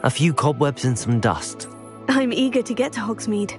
A few cobwebs and some dust. I'm eager to get to Hogsmeade.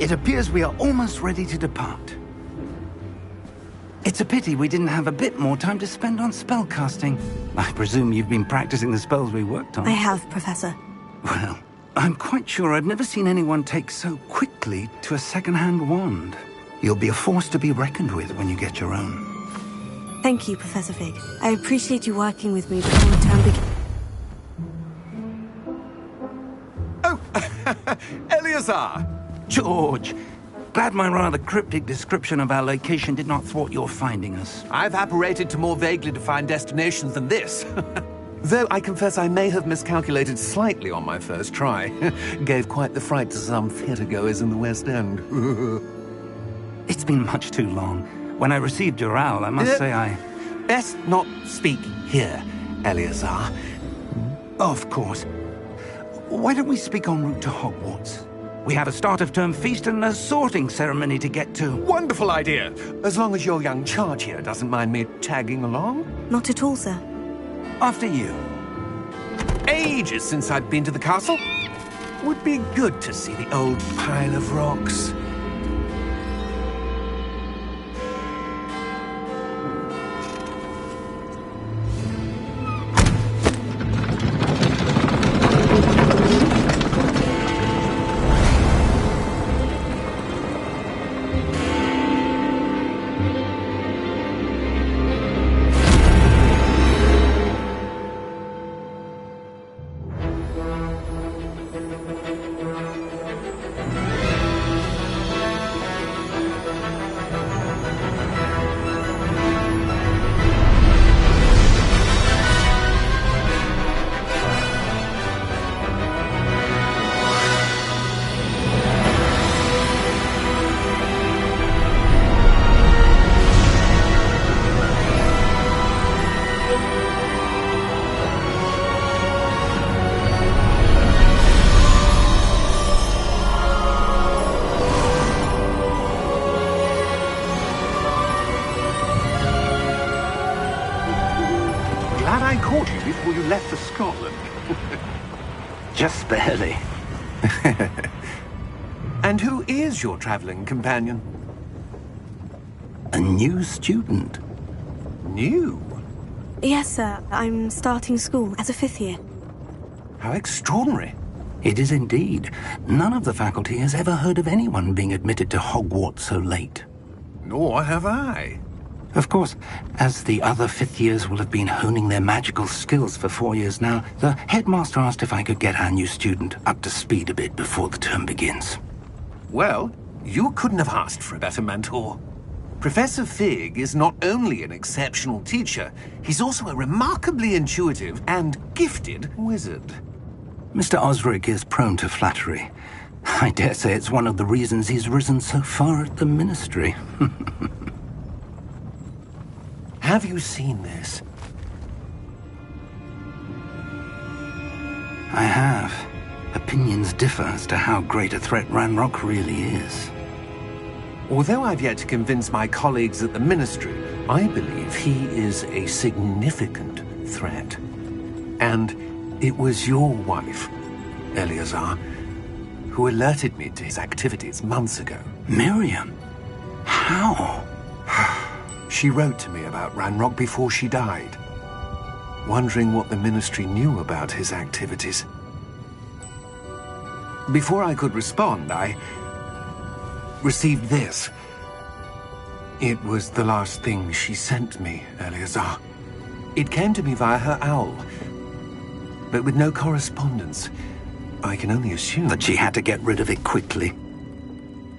It appears we are almost ready to depart. It's a pity we didn't have a bit more time to spend on spellcasting. I presume you've been practicing the spells we worked on. I have, Professor. Well, I'm quite sure I've never seen anyone take so quickly to a second-hand wand. You'll be a force to be reckoned with when you get your own. Thank you, Professor Fig. I appreciate you working with me before the term begins. Oh, Eleazar! George, glad my rather cryptic description of our location did not thwart your finding us. I've apparated to more vaguely defined destinations than this. Though I confess I may have miscalculated slightly on my first try. Gave quite the fright to some theatre-goers in the West End. It's been much too long. When I received your owl, I must say I... Best not speak here, Eleazar. Of course. Why don't we speak en route to Hogwarts? We have a start-of-term feast and a sorting ceremony to get to. Wonderful idea! As long as your young charge here doesn't mind me tagging along. Not at all, sir. After you. Ages since I've been to the castle. Would be good to see the old pile of rocks. Glad I caught you before you left for Scotland. Just barely. And who is your traveling companion? A new student. New? Yes, sir. I'm starting school as a 5th year. How extraordinary. It is indeed. None of the faculty has ever heard of anyone being admitted to Hogwarts so late. Nor have I. Of course, as the other 5th years will have been honing their magical skills for 4 years now, the headmaster asked if I could get our new student up to speed a bit before the term begins. Well, you couldn't have asked for a better mentor. Professor Fig is not only an exceptional teacher, he's also a remarkably intuitive and gifted wizard. Mr. Osric is prone to flattery. I dare say it's one of the reasons he's risen so far at the Ministry. Have you seen this? I have. Opinions differ as to how great a threat Ranrock really is. Although I've yet to convince my colleagues at the Ministry, I believe he is a significant threat. And it was your wife, Eleazar, who alerted me to his activities months ago. Miriam? How? She wrote to me about Ranrock before she died, wondering what the Ministry knew about his activities. Before I could respond, I received this. It was the last thing she sent me, Eleazar. It came to me via her owl, but with no correspondence. I can only assume That she had to get rid of it quickly,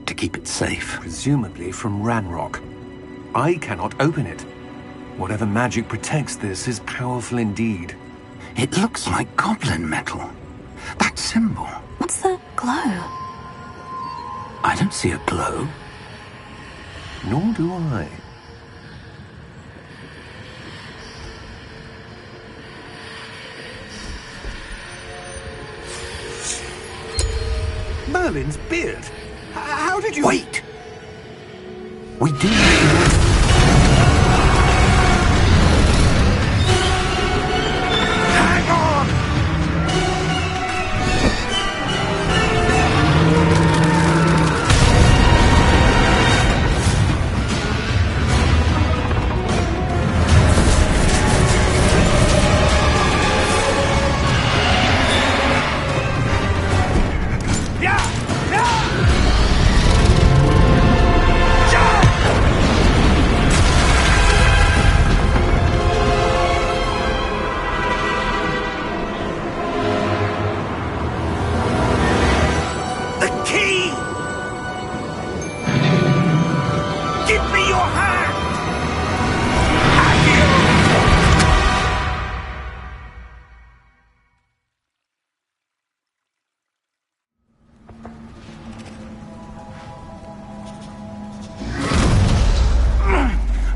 to keep it safe. presumably from Ranrock. I cannot open it. Whatever magic protects this is powerful indeed. It looks like goblin metal. That symbol. What's the glow? I don't see a glow. Nor do I. Merlin's beard. How did you... Wait! We do... Hang on!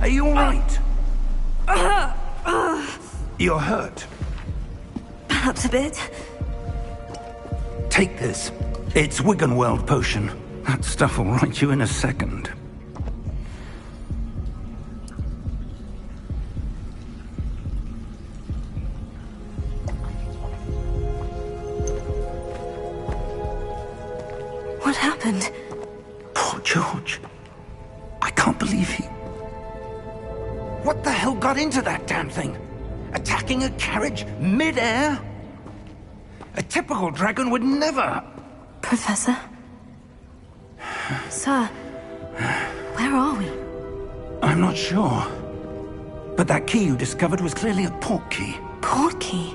Are you all right? You're hurt. Perhaps a bit. Take this. It's Wiggenweld potion. That stuff will right you in a second. What happened? Poor George. I can't believe he... What the hell got into that damn thing? Attacking a carriage mid-air? A typical dragon would never... Professor? Sir? I'm not sure. But that key you discovered was clearly a port key. Port key?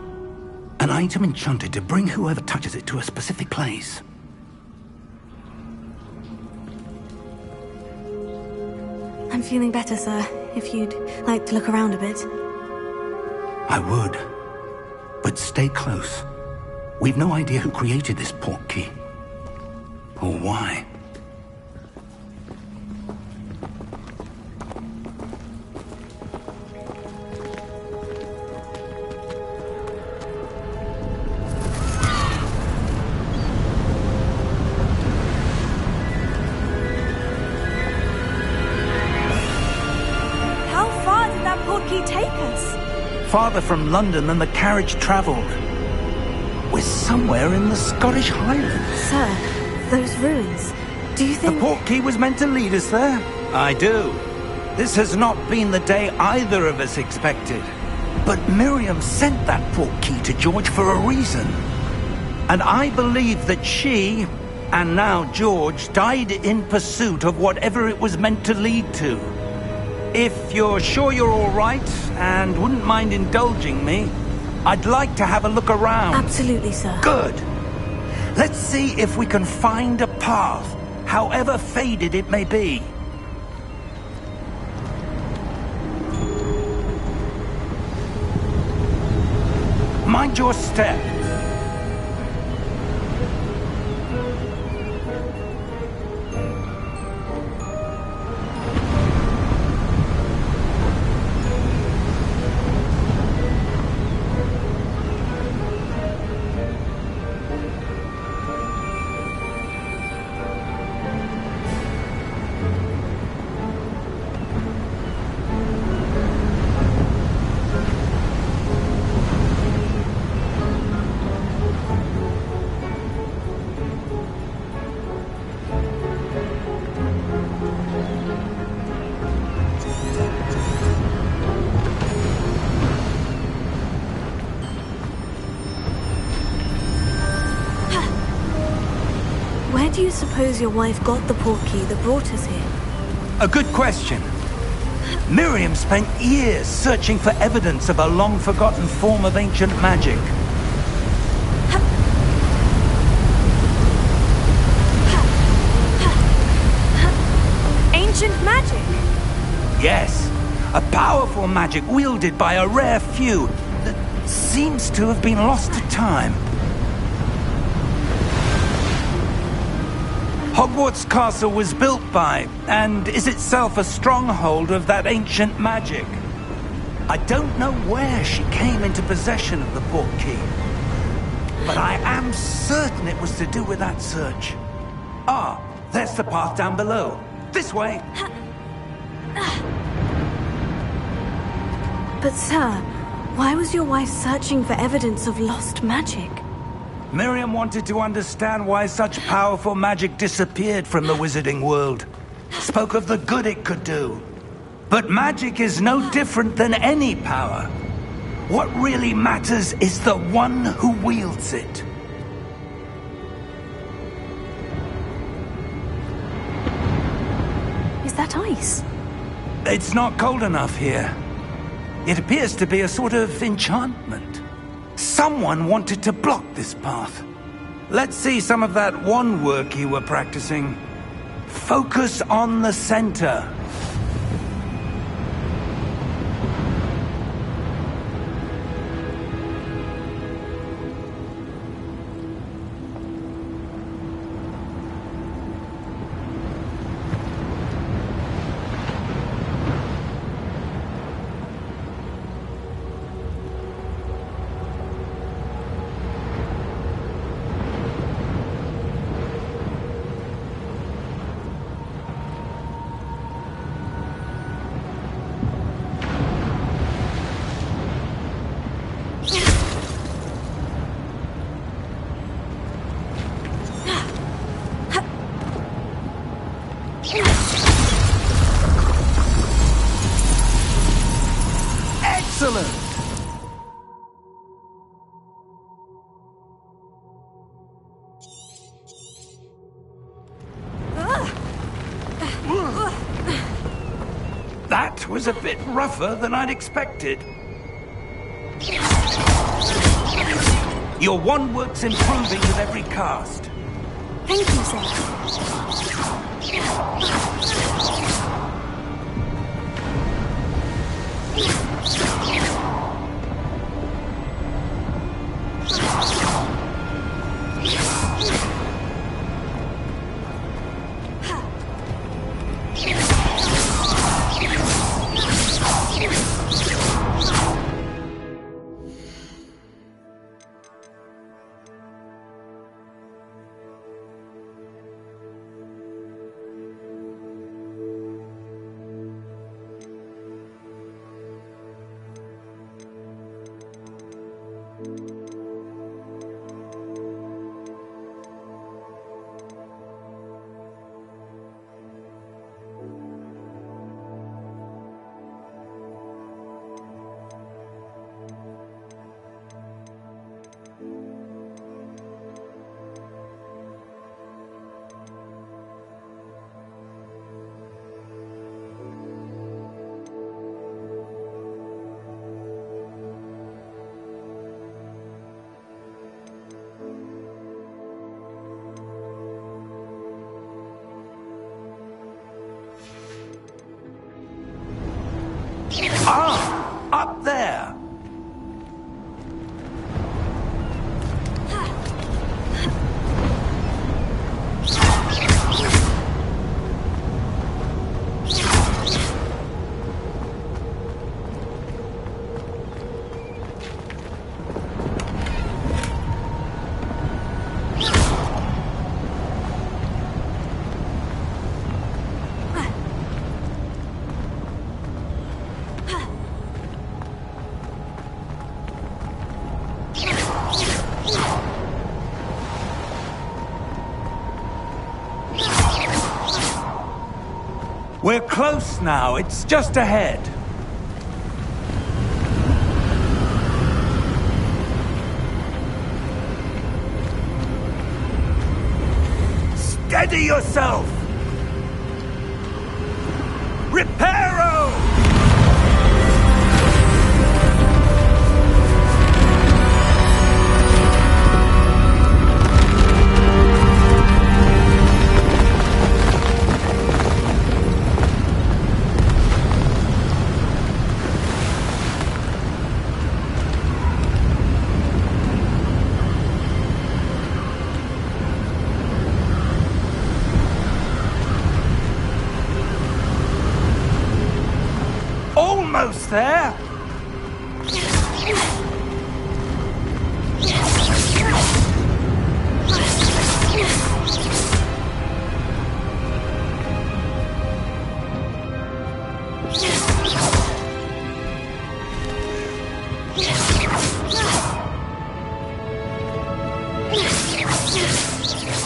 An item enchanted to bring whoever touches it to a specific place. I'm feeling better, sir. If you'd like to look around a bit. I would. But stay close. We've no idea who created this port key. Or why. Farther from London than the carriage travelled. We're somewhere in the Scottish Highlands. Sir, those ruins. Do you think... The port key was meant to lead us there? I do. This has not been the day either of us expected. But Miriam sent that port key to George for a reason. And I believe that she, and now George, died in pursuit of whatever it was meant to lead to. If you're sure you're all right, and wouldn't mind indulging me, I'd like to have a look around. Absolutely, sir. Good. Let's see if we can find a path, however faded it may be. Mind your step. Where do you suppose your wife got the port key that brought us here? A good question. Miriam spent years searching for evidence of a long-forgotten form of ancient magic. Ancient magic? Yes, a powerful magic wielded by a rare few that seems to have been lost to time. Hogwarts Castle was built by, and is itself a stronghold of that ancient magic. I don't know where she came into possession of the port key, but I am certain it was to do with that search. Ah, there's the path down below. This way. But sir, why was your wife searching for evidence of lost magic? Miriam wanted to understand why such powerful magic disappeared from the wizarding world. Spoke of the good it could do. But magic is no different than any power. What really matters is the one who wields it. Is that ice? It's not cold enough here. It appears to be a sort of enchantment. Someone wanted to block this path. Let's see some of that wand work you were practicing. Focus on the center. Excellent! That was a bit rougher than I'd expected. Your wand works improving with every cast. Thank you, sir. Ah, up there. We're close now. It's just ahead. Steady yourself! Reparo! Almost there!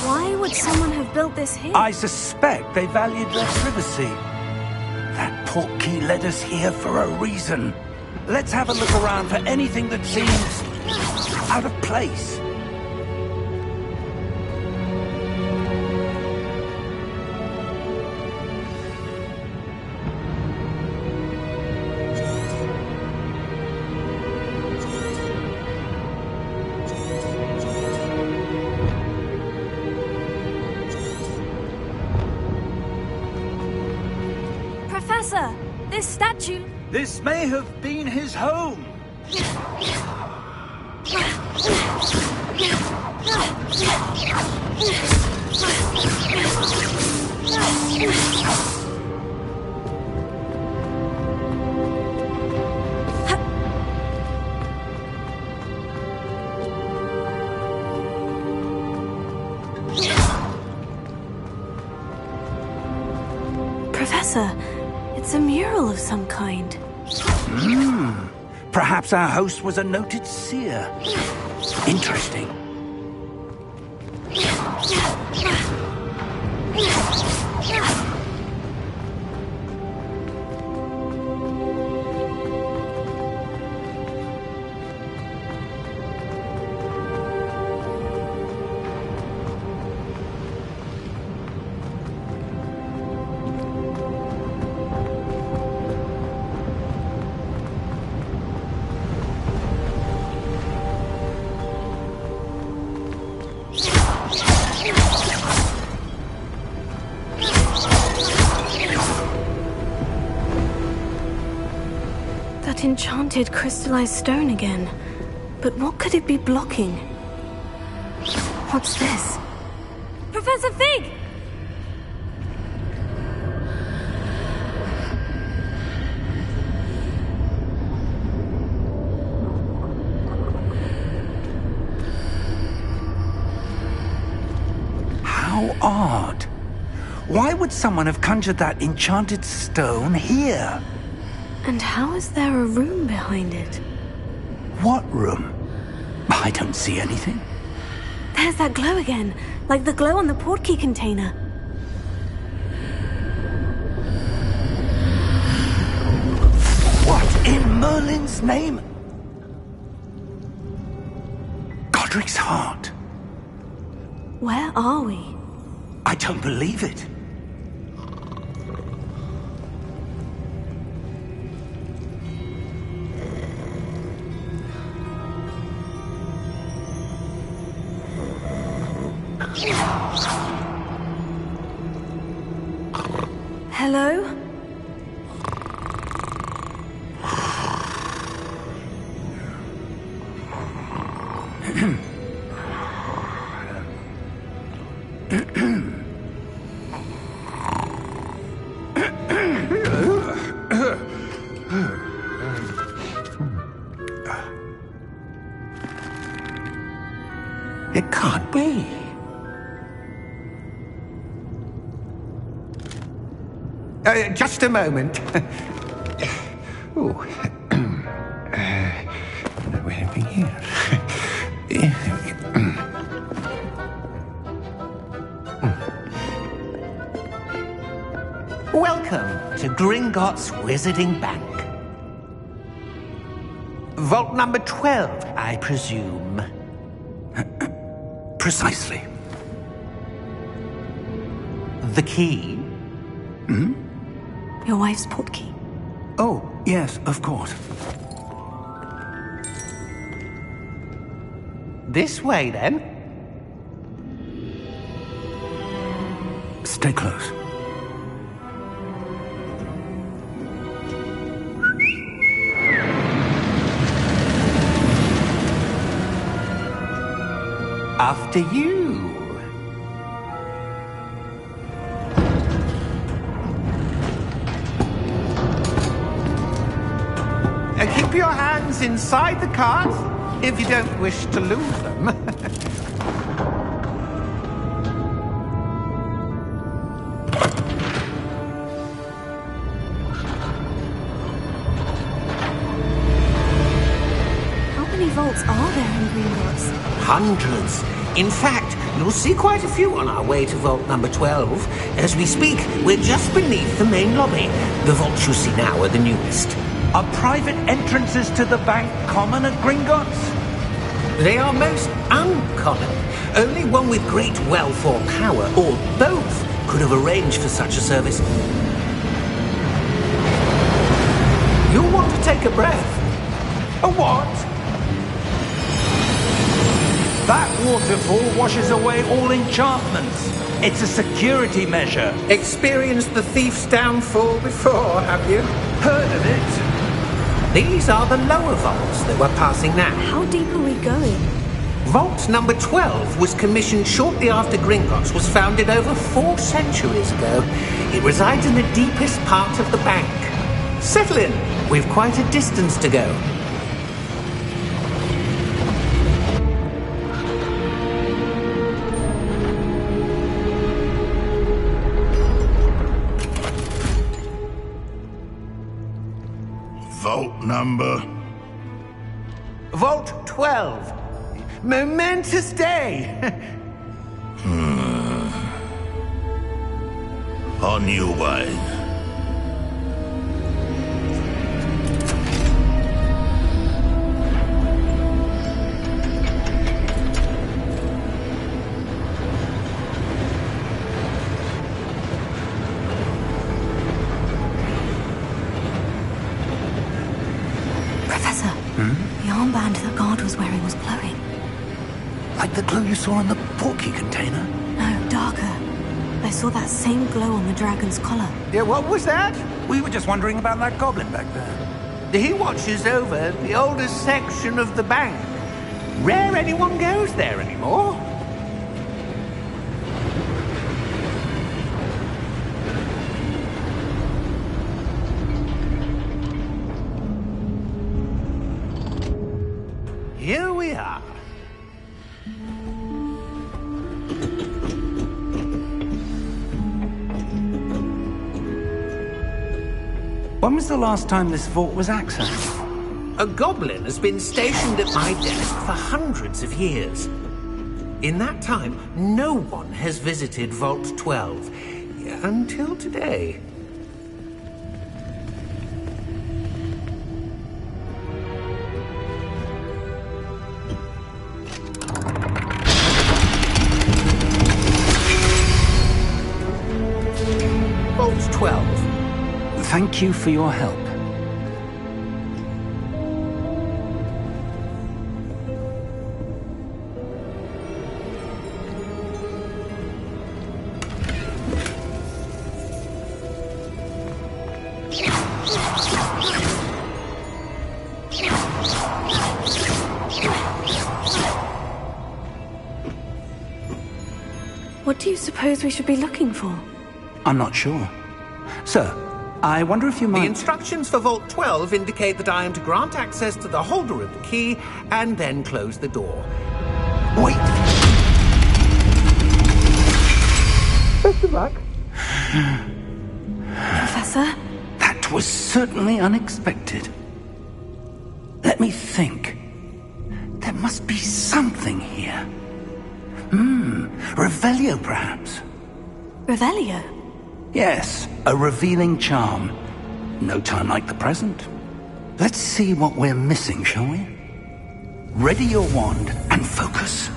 Why would someone have built this here? I suspect they valued their privacy. That portkey led us here for a reason. Let's have a look around for anything that seems out of place. Professor, this statue... This may have been his home. Professor, it's a mural of some kind. Perhaps our host was a noted seer. Interesting. that enchanted crystallized stone again. But what could it be blocking? What's this? Professor Fig! How odd. Why would someone have conjured that enchanted stone here? And how is there a room behind it? What room? I don't see anything. There's that glow again, like the glow on the portkey container. What in Merlin's name? Godric's heart. Where are we? I don't believe it. Hello? It can't be. Just a moment. Oh. No anything here. Welcome to Gringotts Wizarding Bank. Vault number 12, I presume. Precisely. The key? Your wife's portkey. Oh, yes, of course. This way, then. Stay close. After you. Keep your hands inside the cart if you don't wish to lose them. How many vaults are there in Gringotts? Hundreds. In fact, you'll see quite a few on our way to vault number 12. As we speak, we're just beneath the main lobby. The vaults you see now are the newest. Are private entrances to the bank common at Gringotts? They are most uncommon. Only one with great wealth or power, or both, could have arranged for such a service. You'll want to take a breath. A what? That waterfall washes away all enchantments. It's a security measure. Experienced the thief's downfall before, have you? Heard of it? These are the lower vaults that we're passing now. How deep are we going? Vault number 12 was commissioned shortly after Gringotts was founded over 4 centuries ago. It resides in the deepest part of the bank. Settle in. We've quite a distance to go. Vault number? Vault 12. Momentous day. On your way. Professor, the armband that guard was wearing was glowing. Like the glow you saw in the portkey container? No, darker. I saw that same glow on the dragon's collar. Yeah, what was that? We were just wondering about that goblin back there. He watches over the oldest section of the bank. Rare anyone goes there anymore. Here we are. When was the last time this vault was accessed? A goblin has been stationed at my desk for hundreds of years. In that time, no one has visited Vault 12. Until today. Vault 12. Thank you for your help. What do you suppose we should be looking for? I'm not sure. Sir, I wonder if you might... The instructions for Vault 12 indicate that I am to grant access to the holder of the key and then close the door. Wait! Best of luck. Professor? That was certainly unexpected. Let me think. There must be something here. Revelio, perhaps? Revelio? Yes, a revealing charm. No time like the present. Let's see what we're missing, shall we? Ready your wand and focus.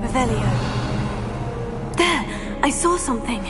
Revelio. There! I saw something.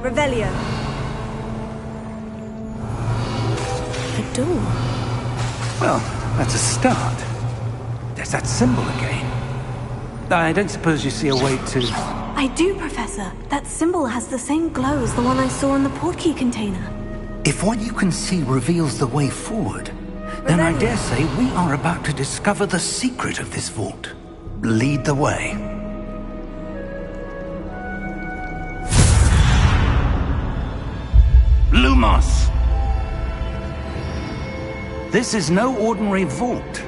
Revelio. A door. Well, that's a start. There's that symbol again. I don't suppose you see a way to... I do, Professor. That symbol has the same glow as the one I saw in the portkey container. If what you can see reveals the way forward, then I dare say we are about to discover the secret of this vault. Lead the way. Lumos! This is no ordinary vault.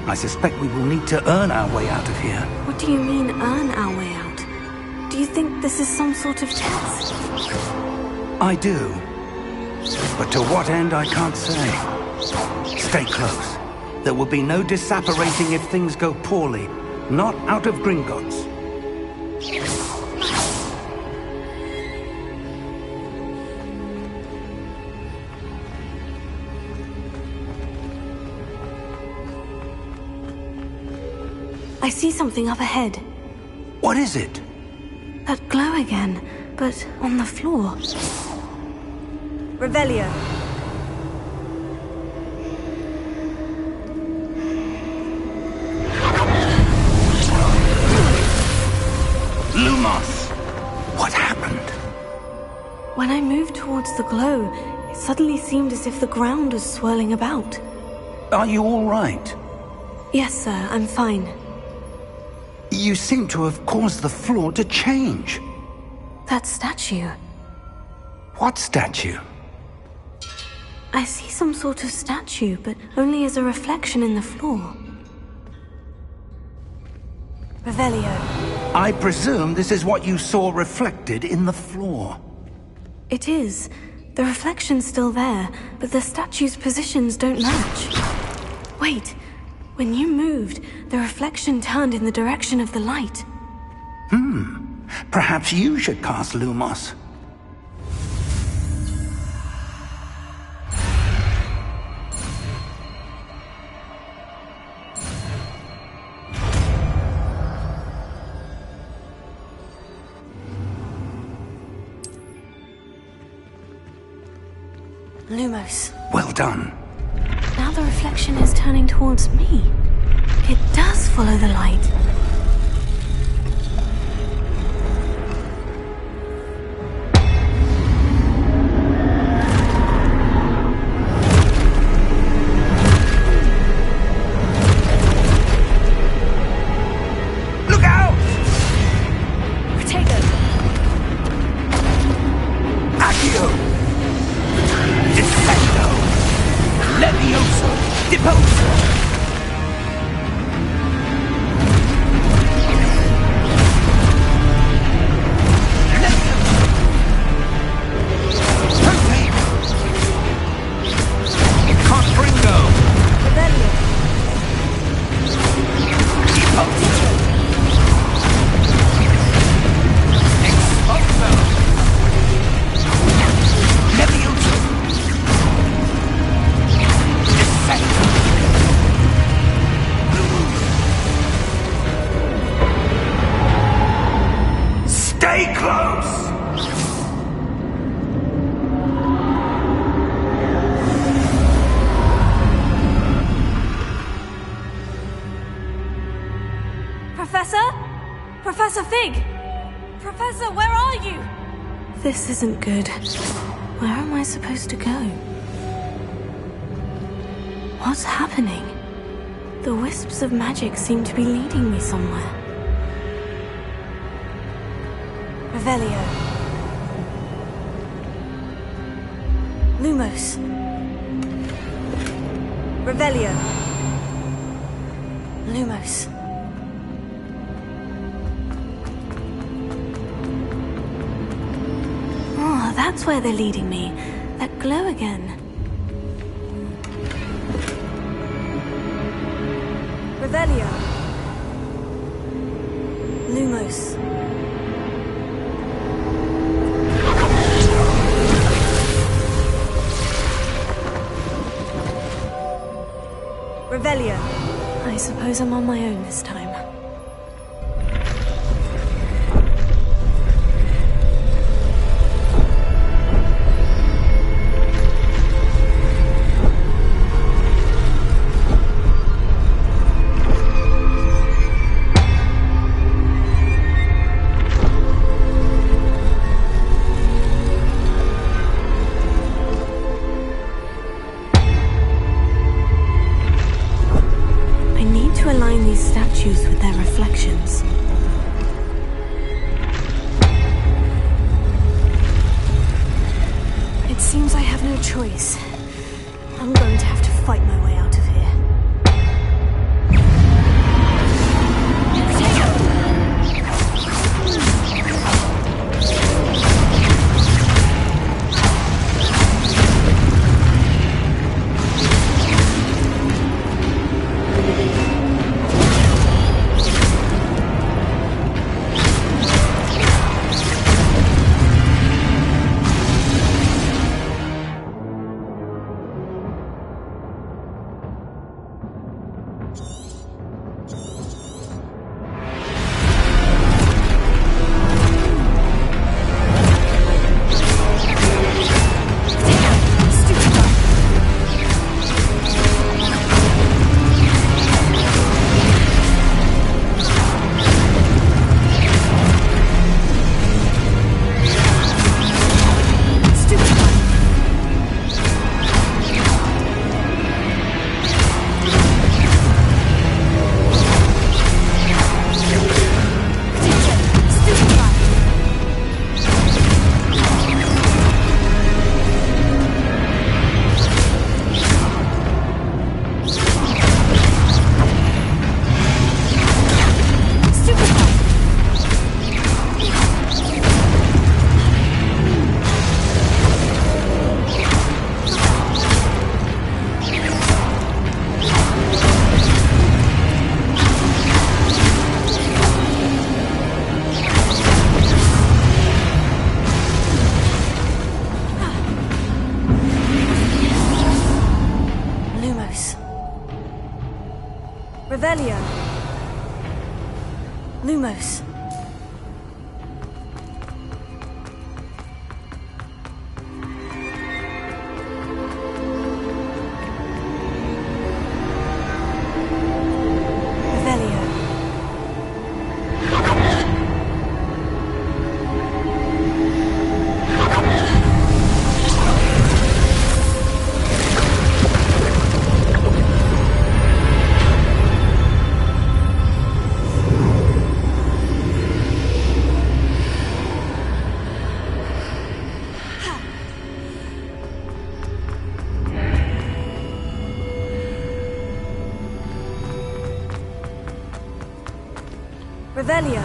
I suspect we will need to earn our way out of here. What do you mean, earn our way out? Do you think this is some sort of test? I do. But to what end, I can't say. Stay close. There will be no disapparating if things go poorly. Not out of Gringotts. I see something up ahead. What is it? That glow again, but on the floor. Revelio. Lumos! What happened? When I moved towards the glow, it suddenly seemed as if the ground was swirling about. Are you all right? Yes, sir, I'm fine. You seem to have caused the floor to change. That statue. What statue? I see some sort of statue, but only as a reflection in the floor. Revelio. I presume this is what you saw reflected in the floor. It is. The reflection's still there, but the statue's positions don't match. Wait. When you moved, the reflection turned in the direction of the light. Perhaps you should cast Lumos. Lumos. Well done. Now the reflection is turning towards me. It does follow the light. Look out! Protego! Accio! Defendo! Levioso! Deposo! Stay close! Professor? Professor Fig! Professor, where are you? This isn't good. Where am I supposed to go? What's happening? The wisps of magic seem to be leading me somewhere. Revelio. Lumos. Revelio. Lumos. Oh, that's where they're leading me. That glow again. Revelio. Lumos. Revelio. I suppose I'm on my own this time. Align these statues with their reflections. It seems I have no choice. I'm going to have to fight my way out of here. Revelio. Lumos. Revelio. Revelio.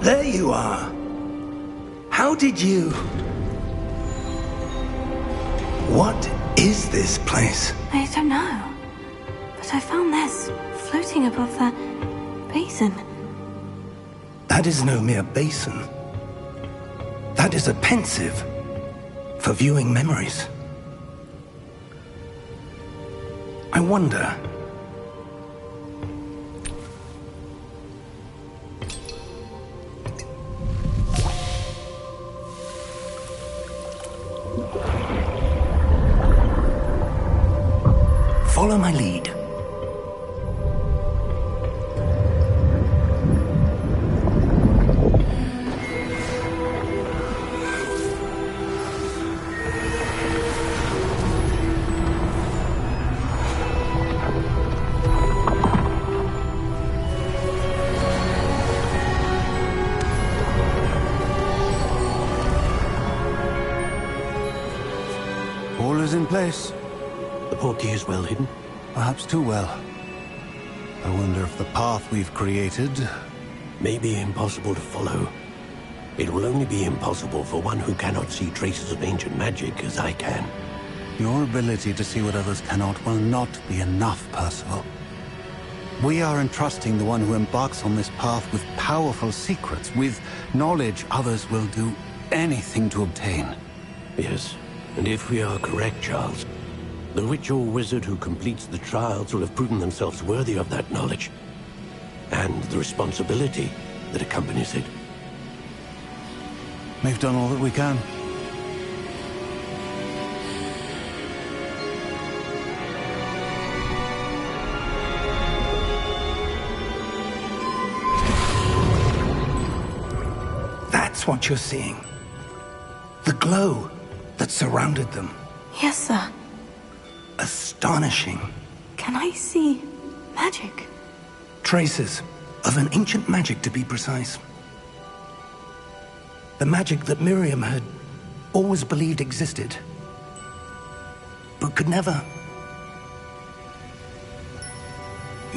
There you are. How did you... What is this place? I don't know. But I found this floating above that basin. That is no mere basin. That is a pensive for viewing memories. I wonder... Follow my lead. All is in place. The portkey is well hidden. Perhaps too well. I wonder if the path we've created... May be impossible to follow. It will only be impossible for one who cannot see traces of ancient magic as I can. Your ability to see what others cannot will not be enough, Percival. We are entrusting the one who embarks on this path with powerful secrets, with knowledge others will do anything to obtain. Yes, and if we are correct, Charles, the witch or wizard who completes the trials will have proven themselves worthy of that knowledge, and the responsibility that accompanies it. We've done all that we can. That's what you're seeing. The glow that surrounded them. Yes, sir. Astonishing. Can I see magic? Traces of an ancient magic, to be precise. The magic that Miriam had always believed existed, but could never.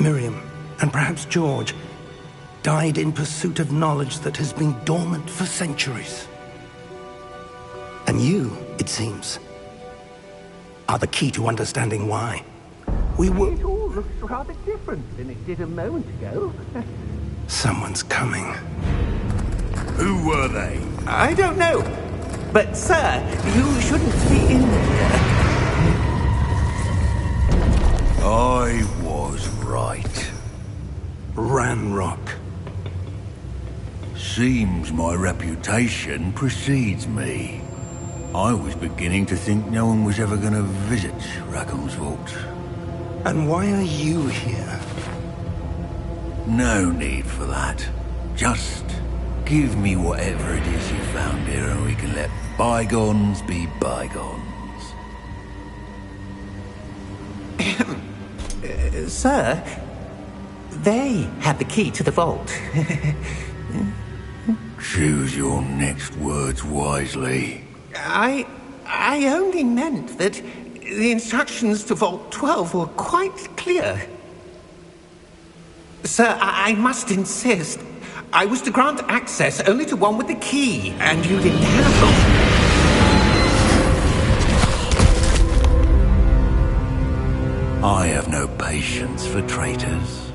Miriam, and perhaps George, died in pursuit of knowledge that has been dormant for centuries. And you, it seems, are the key to understanding why. We were... It all looks rather different than it did a moment ago. Someone's coming. Who were they? I don't know. But, sir, you shouldn't be in here. I was right. Ranrock. Seems my reputation precedes me. I was beginning to think no one was ever going to visit Rackham's Vault. And why are you here? No need for that. Just give me whatever it is you found here and we can let bygones be bygones. Sir, they had the key to the vault. Choose your next words wisely. I only meant that the instructions to Vault 12 were quite clear. Sir, I must insist. I was to grant access only to one with the key, and you didn't have them. I've no patience for traitors.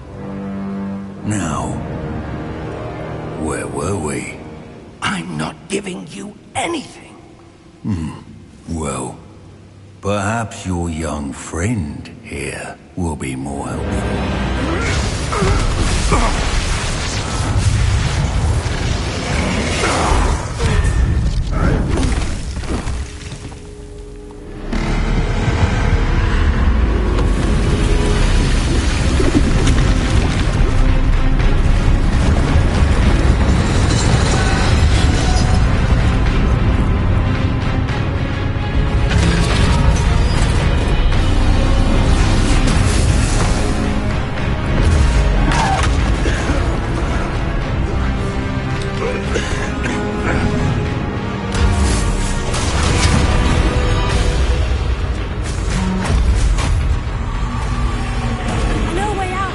Now, where were we? I'm not giving you anything. Well, perhaps your young friend here will be more helpful. No way out!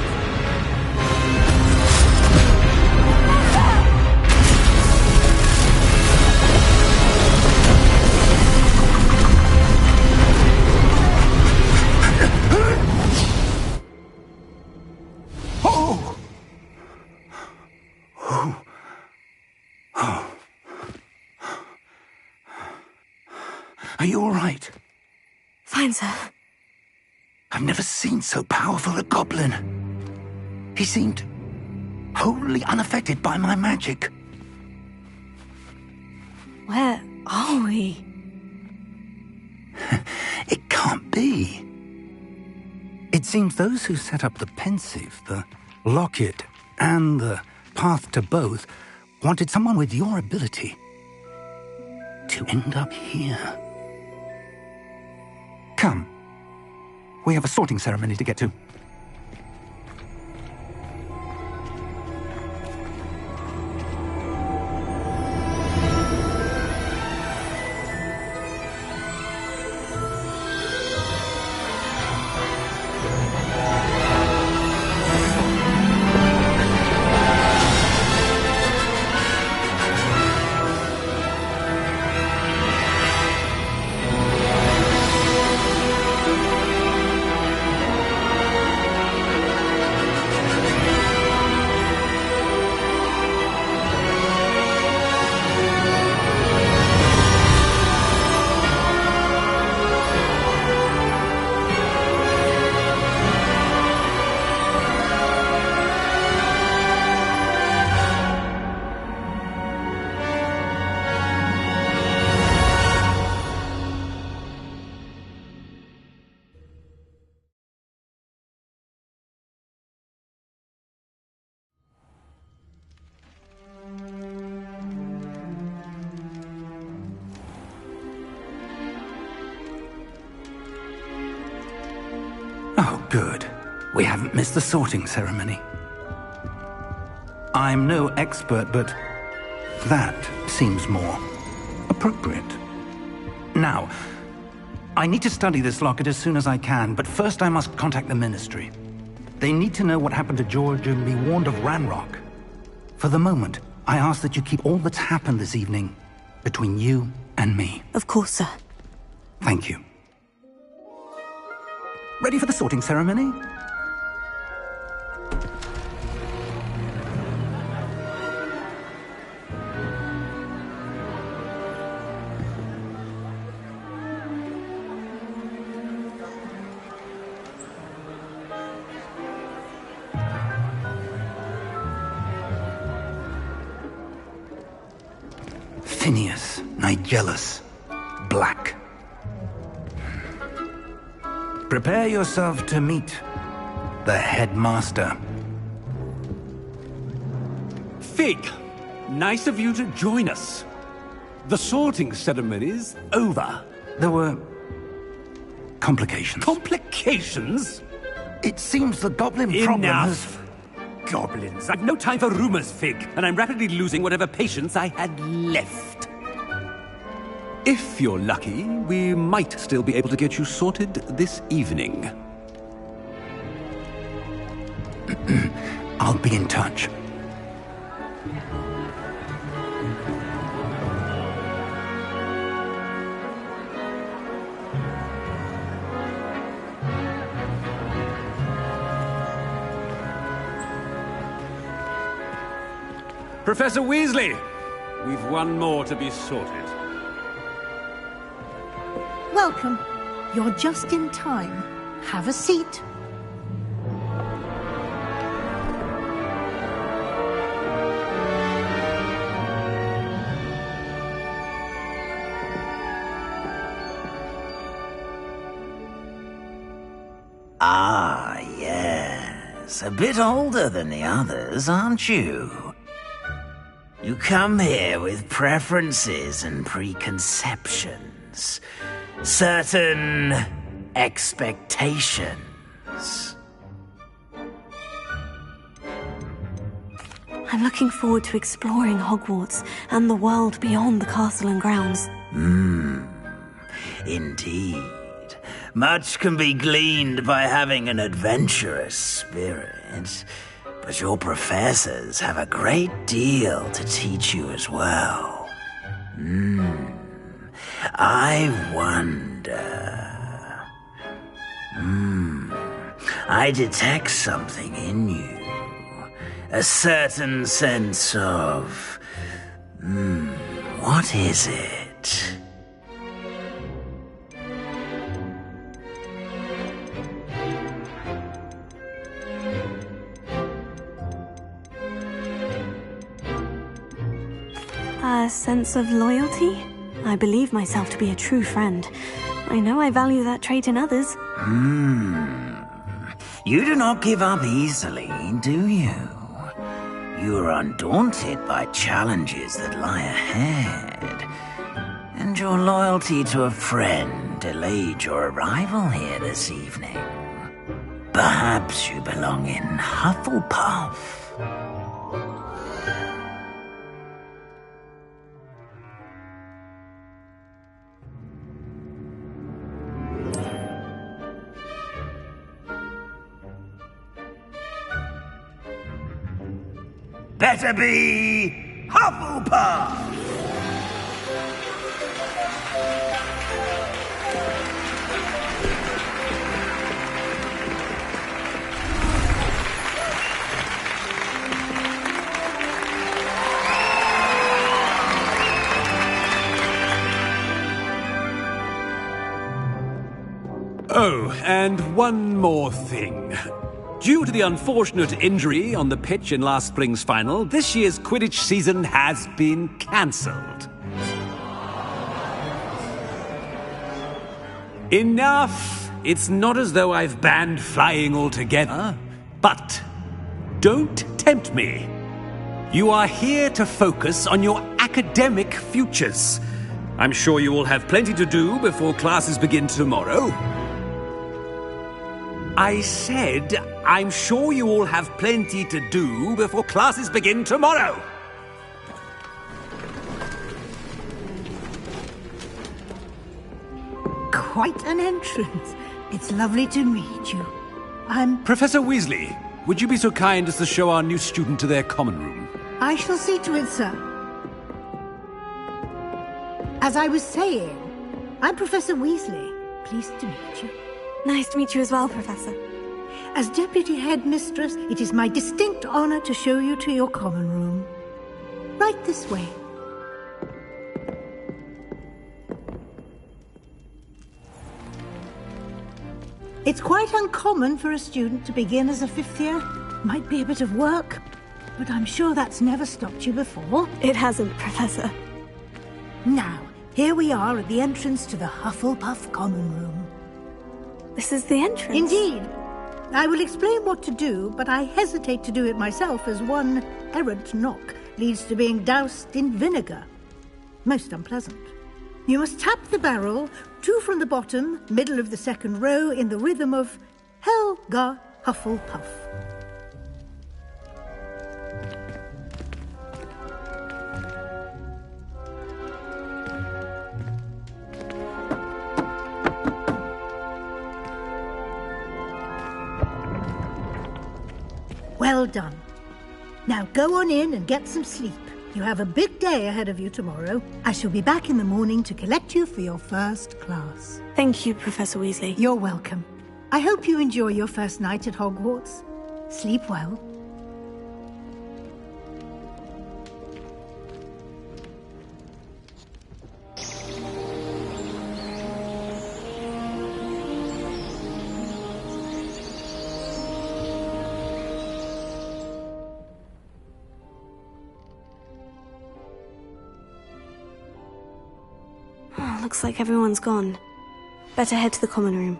Are you all right? Fine, sir. I've never seen so powerful a goblin. He seemed wholly unaffected by my magic. Where are we? It can't be. It seems those who set up the pensive, the locket, and the path to both wanted someone with your ability to end up here. Come. We have a sorting ceremony to get to. Oh, good. We haven't missed the sorting ceremony. I'm no expert, but that seems more appropriate. Now, I need to study this locket as soon as I can, but first I must contact the Ministry. They need to know what happened to George and be warned of Ranrock. For the moment, I ask that you keep all that's happened this evening between you and me. Of course, sir. Thank you. Ready for the sorting ceremony? Phineas, Nigellus, Black. Prepare yourself to meet the headmaster. Fig, nice of you to join us. The sorting ceremony's over. There were complications. Complications? It seems the goblin problem has... Enough! Goblins. I've no time for rumors, Fig, and I'm rapidly losing whatever patience I had left. If you're lucky, we might still be able to get you sorted this evening. I'll be in touch. Professor Weasley! We've one more to be sorted. Welcome. You're just in time. Have a seat. Ah, yes. A bit older than the others, aren't you? You come here with preferences and preconceptions. Certain expectations. I'm looking forward to exploring Hogwarts and the world beyond the castle and grounds. Indeed. Much can be gleaned by having an adventurous spirit, but your professors have a great deal to teach you as well. I wonder... I detect something in you. A certain sense of... what is it? A sense of loyalty? I believe myself to be a true friend. I know I value that trait in others. You do not give up easily, do you? You are undaunted by challenges that lie ahead. And your loyalty to a friend delayed your arrival here this evening. Perhaps you belong in Hufflepuff. Better be Hufflepuff! Oh, and one more thing. Due to the unfortunate injury on the pitch in last spring's final, this year's Quidditch season has been cancelled. Enough! It's not as though I've banned flying altogether. But don't tempt me. You are here to focus on your academic futures. I'm sure you will have plenty to do before classes begin tomorrow. I said, I'm sure you all have plenty to do before classes begin tomorrow. Quite an entrance. It's lovely to meet you. I'm... Professor Weasley, would you be so kind as to show our new student to their common room? I shall see to it, sir. As I was saying, I'm Professor Weasley. Pleased to meet you. Nice to meet you as well, Professor. As Deputy Headmistress, it is my distinct honor to show you to your common room. Right this way. It's quite uncommon for a student to begin as a fifth year. Might be a bit of work, but I'm sure that's never stopped you before. It hasn't, Professor. Now, here we are at the entrance to the Hufflepuff common room. This is the entrance? Indeed. I will explain what to do, but I hesitate to do it myself as one errant knock leads to being doused in vinegar. Most unpleasant. You must tap the barrel, 2 from the bottom, middle of the second row, in the rhythm of Helga Hufflepuff. Well done. Now go on in and get some sleep. You have a big day ahead of you tomorrow. I shall be back in the morning to collect you for your first class. Thank you, Professor Weasley. You're welcome. I hope you enjoy your first night at Hogwarts. Sleep well. Looks like everyone's gone. Better head to the common room.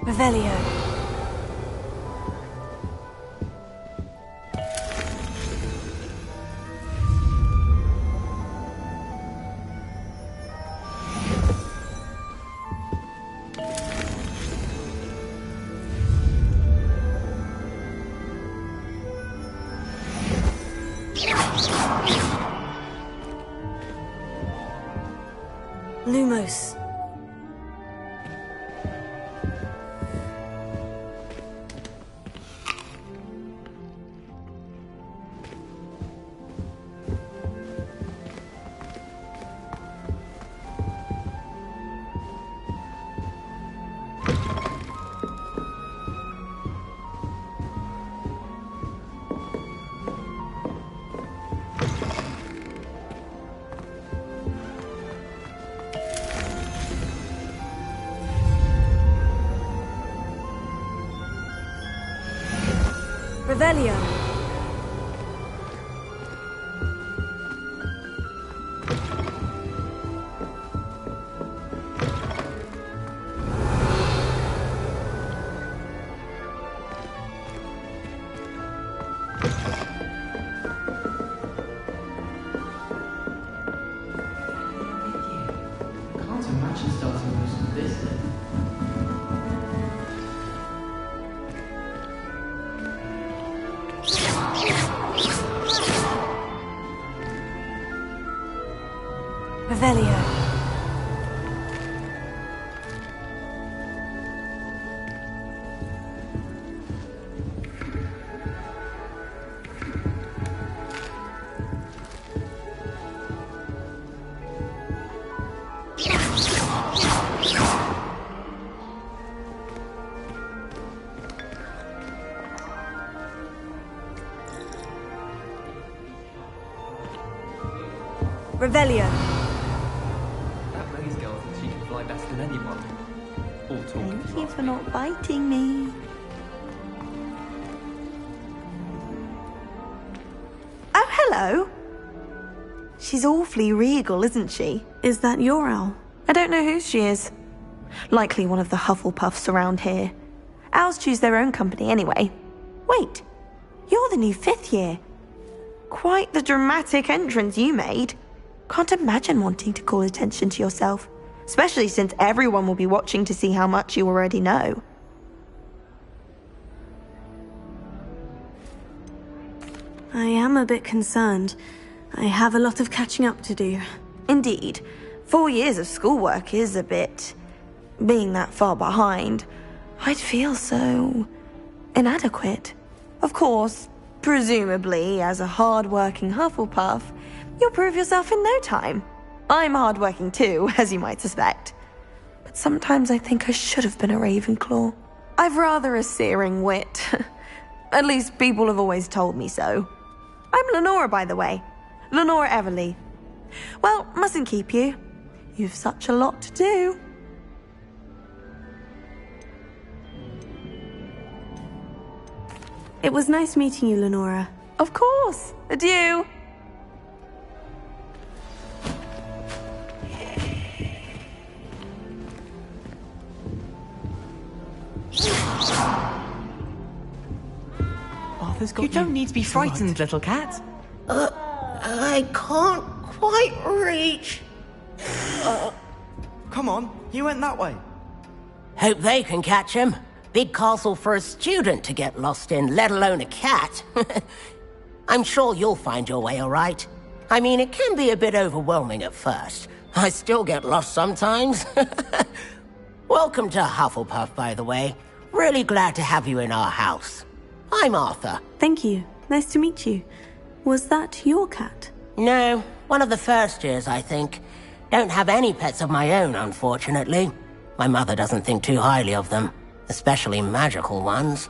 Revelio. Lumos. Revelio. Can't imagine starting most of this then. Revelio. Revelio. That Ray's girl thinks she can fly better than anyone. All talk and Thank you for not biting me. Oh, hello. She's awfully regal, isn't she? Is that your owl? I don't know who she is. Likely one of the Hufflepuffs around here. Owls choose their own company anyway. Wait, you're the new 5th year. Quite the dramatic entrance you made. Can't imagine wanting to call attention to yourself, especially since everyone will be watching to see how much you already know. I am a bit concerned. I have a lot of catching up to do. Indeed, 4 years of schoolwork is a bit... being that far behind, I'd feel so... inadequate. Of course, presumably, as a hard-working Hufflepuff, you'll prove yourself in no time. I'm hard-working too, as you might suspect. But sometimes I think I should have been a Ravenclaw. I've rather a searing wit. At least people have always told me so. I'm Lenora, by the way. Lenora Everly. Well, mustn't keep you. You've such a lot to do. It was nice meeting you, Lenora. Of course. Adieu. Arthur's got you. Don't need to be frightened, little cat. I can't quite reach. Come on, he went that way. Hope they can catch him. Big castle for a student to get lost in, let alone a cat. I'm sure you'll find your way all right. I mean, it can be a bit overwhelming at first. I still get lost sometimes. Welcome to Hufflepuff, by the way. Really glad to have you in our house. I'm Arthur. Thank you. Nice to meet you. Was that your cat? No, one of the first years, I think. Don't have any pets of my own, unfortunately. My mother doesn't think too highly of them, especially magical ones.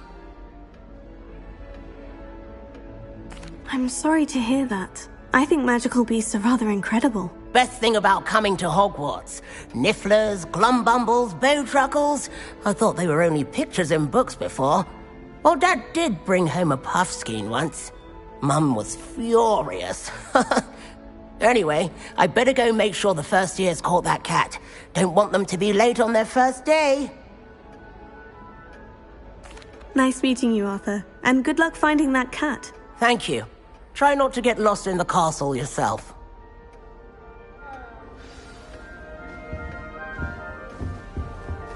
I'm sorry to hear that. I think magical beasts are rather incredible. best thing about coming to Hogwarts. Nifflers, glumbumbles, bowtruckles. I thought they were only pictures in books before. Well, Dad did bring home a puffskein once. Mum was furious. Anyway, I better go make sure the first years caught that cat. Don't want them to be late on their first day. Nice meeting you, Arthur. And good luck finding that cat. Thank you. Try not to get lost in the castle yourself.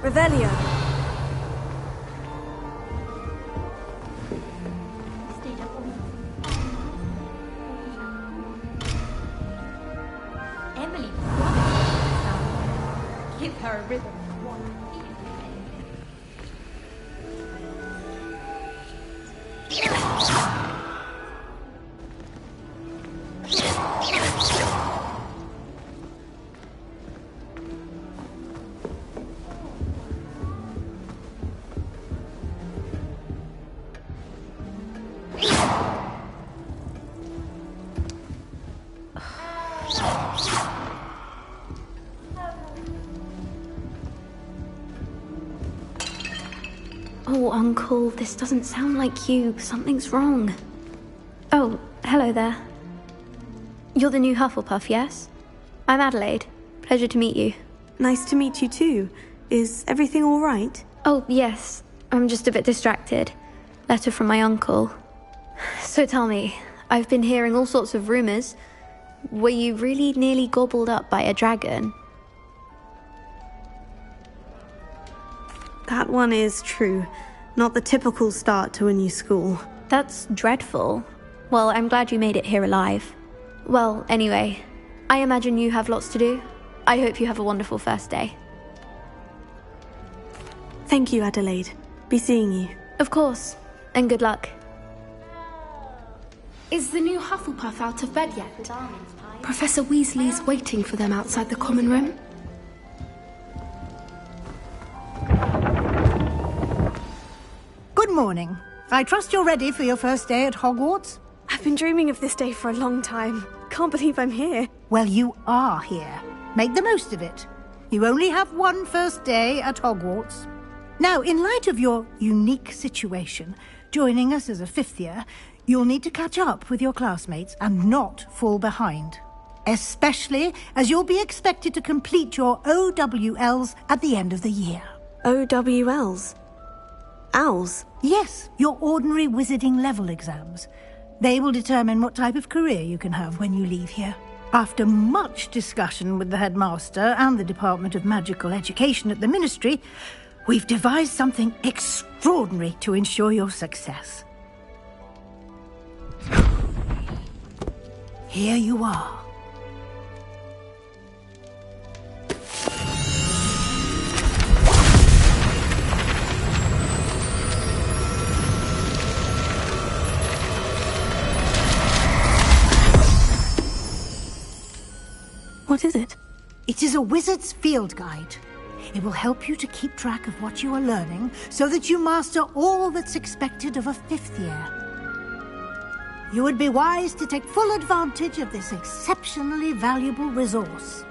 Revelio. Emily, give her a rhythm. Oh, Uncle, this doesn't sound like you. Something's wrong. Oh, hello there. You're the new Hufflepuff, yes? I'm Adelaide. Pleasure to meet you. Nice to meet you too. Is everything all right? Oh, yes. I'm just a bit distracted. Letter from my uncle. So tell me, I've been hearing all sorts of rumors. Were you really nearly gobbled up by a dragon? That one is true. Not the typical start to a new school. That's dreadful. Well, I'm glad you made it here alive. Well, anyway, I imagine you have lots to do. I hope you have a wonderful first day. Thank you, Adelaide. Be seeing you. Of course. And good luck. Is the new Hufflepuff out of bed yet? Professor Weasley's waiting for them outside the common room. Good morning. I trust you're ready for your first day at Hogwarts? I've been dreaming of this day for a long time. Can't believe I'm here. Well, you are here. Make the most of it. You only have one first day at Hogwarts. Now, in light of your unique situation, joining us as a fifth year, you'll need to catch up with your classmates and not fall behind. Especially as you'll be expected to complete your OWLs at the end of the year. OWLs? Owls? Yes, your ordinary wizarding level exams. They will determine what type of career you can have when you leave here. After much discussion with the headmaster and the Department of Magical Education at the Ministry, we've devised something extraordinary to ensure your success. Here you are. What is it? It is a wizard's field guide. It will help you to keep track of what you are learning so that you master all that's expected of a fifth year. You would be wise to take full advantage of this exceptionally valuable resource.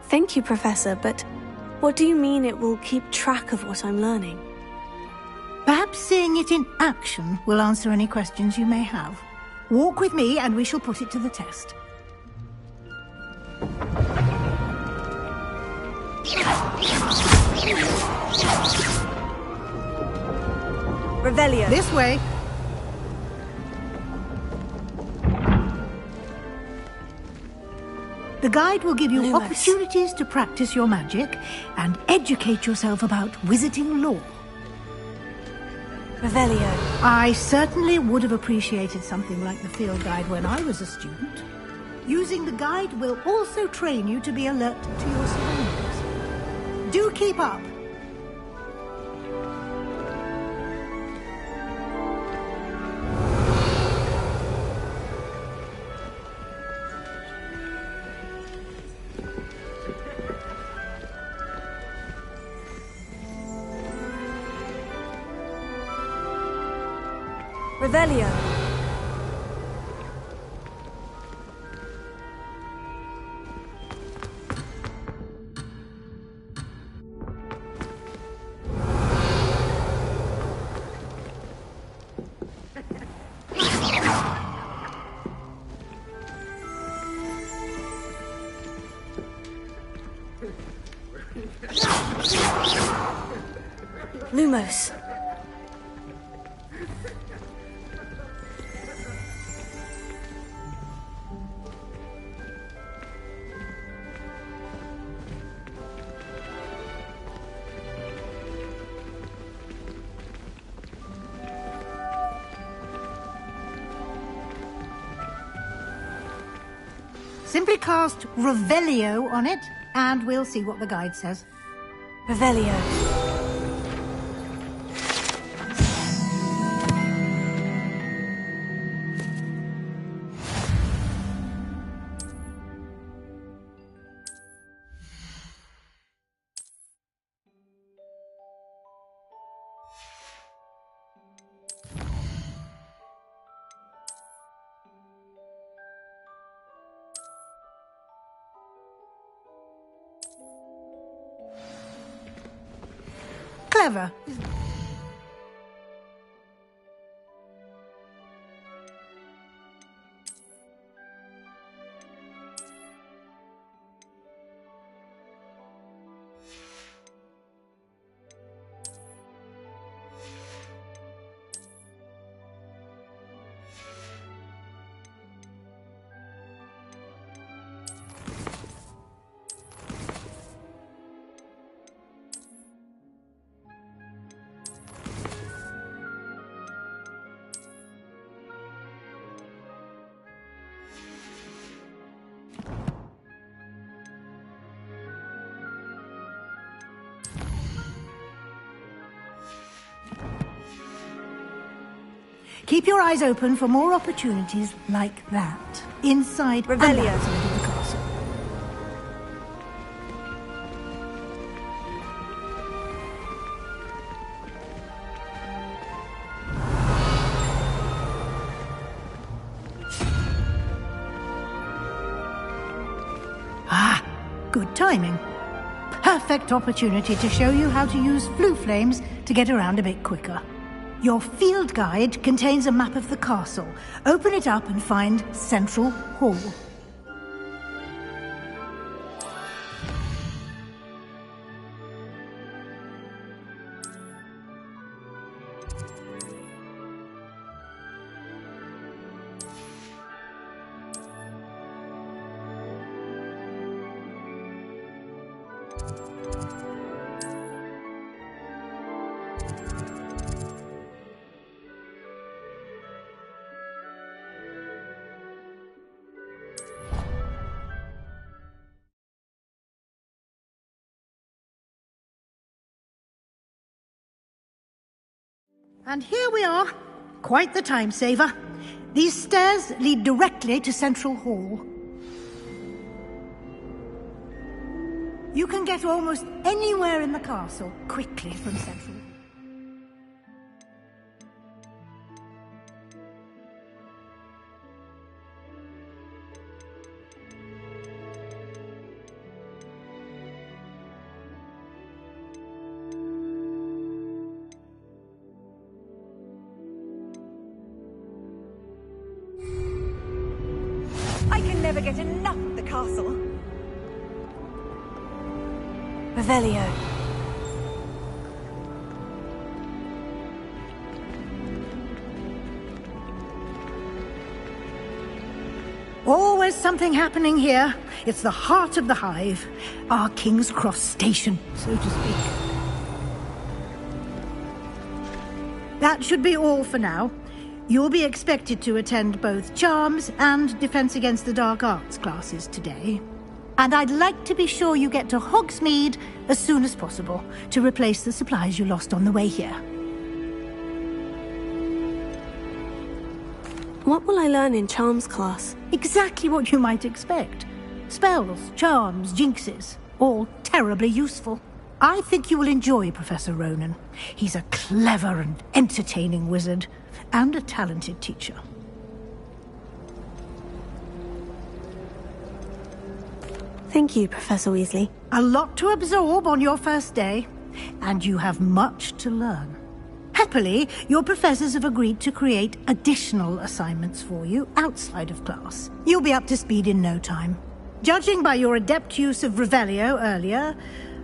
Thank you, Professor, but what do you mean it will keep track of what I'm learning? Perhaps seeing it in action will answer any questions you may have. Walk with me and we shall put it to the test. Revelio. This way. The guide will give you Lumos. opportunities to practice your magic and educate yourself about wizarding lore. Revelio. I certainly would have appreciated something like the field guide when I was a student. Using the guide will also train you to be alert to your surroundings. Do keep up. Revelio. Vamos. Simply cast Revelio on it, and we'll see what the guide says. Revelio. Clever. Keep your eyes open for more opportunities like that, inside and outside of the castle. Ah, good timing. Perfect opportunity to show you how to use flue flames to get around a bit quicker. Your field guide contains a map of the castle. Open it up and find Central Hall. And here we are. Quite the time saver. These stairs lead directly to Central Hall. You can get almost anywhere in the castle quickly from Central. I can never get enough of the castle. Revelio. Always something happening here. It's the heart of the hive. Our King's Cross station, so to speak. That should be all for now. You'll be expected to attend both Charms and Defense Against the Dark Arts classes today. And I'd like to be sure you get to Hogsmeade as soon as possible to replace the supplies you lost on the way here. What will I learn in Charms class? Exactly what you might expect. Spells, charms, jinxes, all terribly useful. I think you will enjoy Professor Ronan. He's a clever and entertaining wizard, and a talented teacher. Thank you, Professor Weasley. A lot to absorb on your first day, and you have much to learn. Happily, your professors have agreed to create additional assignments for you outside of class. You'll be up to speed in no time. Judging by your adept use of Revelio earlier,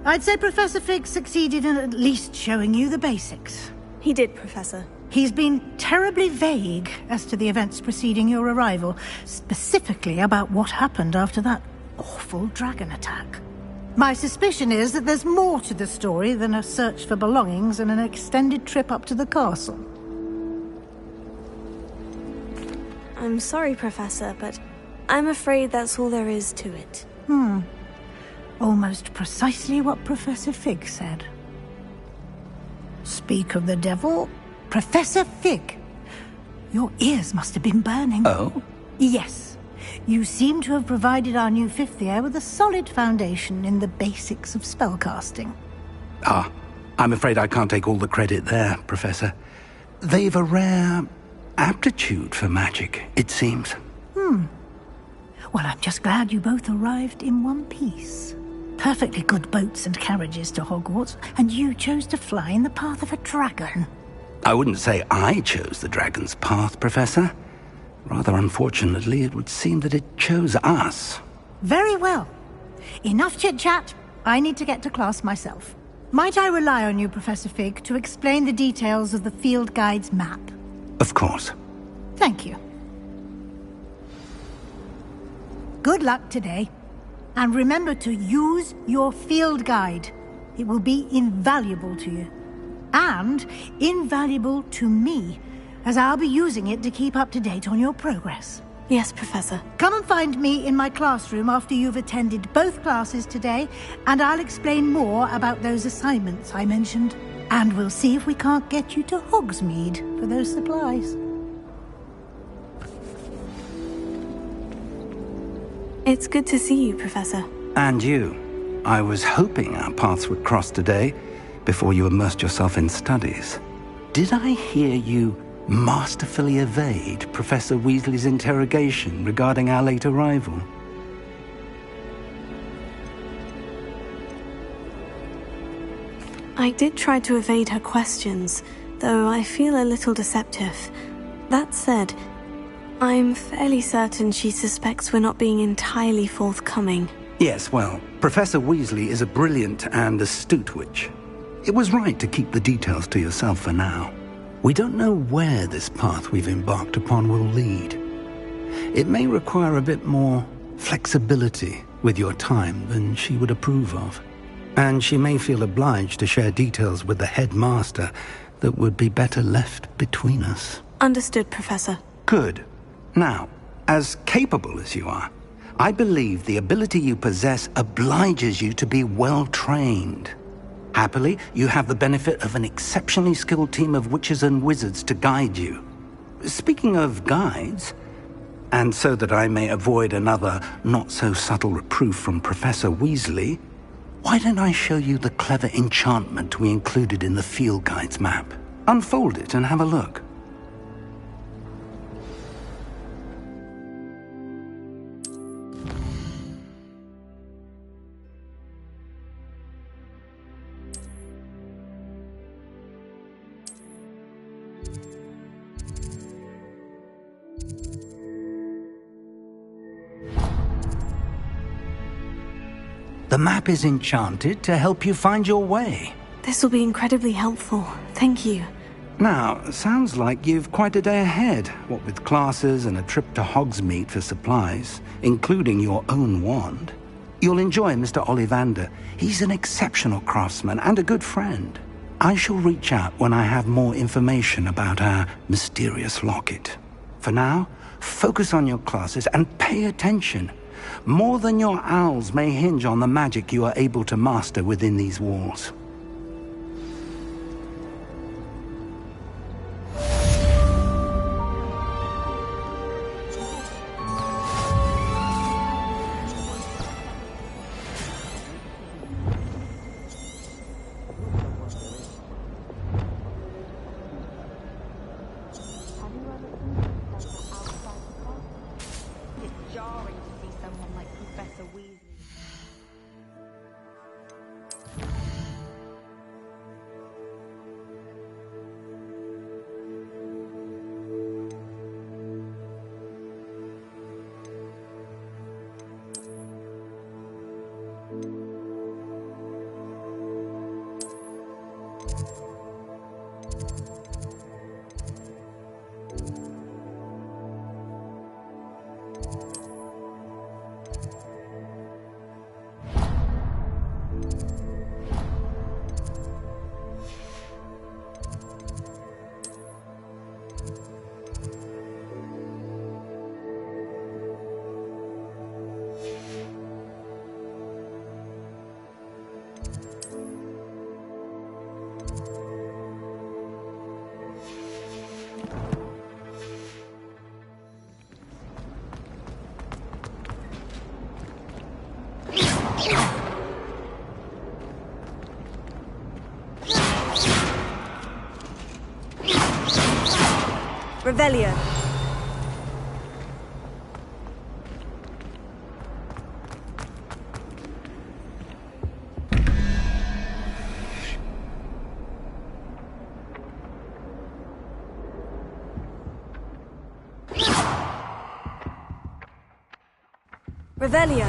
I'd say Professor Fig succeeded in at least showing you the basics. He did, Professor. He's been terribly vague as to the events preceding your arrival, specifically about what happened after that awful dragon attack. My suspicion is that there's more to the story than a search for belongings and an extended trip up to the castle. I'm sorry, Professor, but I'm afraid that's all there is to it. Almost precisely what Professor Fig said. Speak of the devil, Professor Fig. Your ears must have been burning. Oh? Yes. You seem to have provided our new fifth year with a solid foundation in the basics of spellcasting. Ah, I'm afraid I can't take all the credit there, Professor. They've a rare aptitude for magic, it seems. Well, I'm just glad you both arrived in one piece. Perfectly good boats and carriages to Hogwarts, and you chose to fly in the path of a dragon. I wouldn't say I chose the dragon's path, Professor. Rather unfortunately, it would seem that it chose us. Very well. Enough chit-chat. I need to get to class myself. Might I rely on you, Professor Fig, to explain the details of the field guide's map? Of course. Thank you. Good luck today. And remember to use your field guide. It will be invaluable to you. And invaluable to me, as I'll be using it to keep up to date on your progress. Yes, Professor. Come and find me in my classroom after you've attended both classes today, and I'll explain more about those assignments I mentioned. And we'll see if we can't get you to Hogsmeade for those supplies. It's good to see you, Professor. And you. I was hoping our paths would cross today, before you immersed yourself in studies. Did I hear you masterfully evade Professor Weasley's interrogation regarding our late arrival? I did try to evade her questions, though I feel a little deceptive. That said, I'm fairly certain she suspects we're not being entirely forthcoming. Yes, well, Professor Weasley is a brilliant and astute witch. It was right to keep the details to yourself for now. We don't know where this path we've embarked upon will lead. It may require a bit more flexibility with your time than she would approve of. And she may feel obliged to share details with the headmaster that would be better left between us. Understood, Professor. Good. Now, as capable as you are, I believe the ability you possess obliges you to be well trained. Happily, you have the benefit of an exceptionally skilled team of witches and wizards to guide you. Speaking of guides, and so that I may avoid another not-so-subtle reproof from Professor Weasley, why don't I show you the clever enchantment we included in the field guide's map? Unfold it and have a look. The map is enchanted to help you find your way. This will be incredibly helpful. Thank you. Now, sounds like you've quite a day ahead, what with classes and a trip to Hogsmeade for supplies, including your own wand. You'll enjoy Mr. Ollivander. He's an exceptional craftsman and a good friend. I shall reach out when I have more information about our mysterious locket. For now, focus on your classes and pay attention. More than your owls may hinge on the magic you are able to master within these walls. Revelio. Revelio.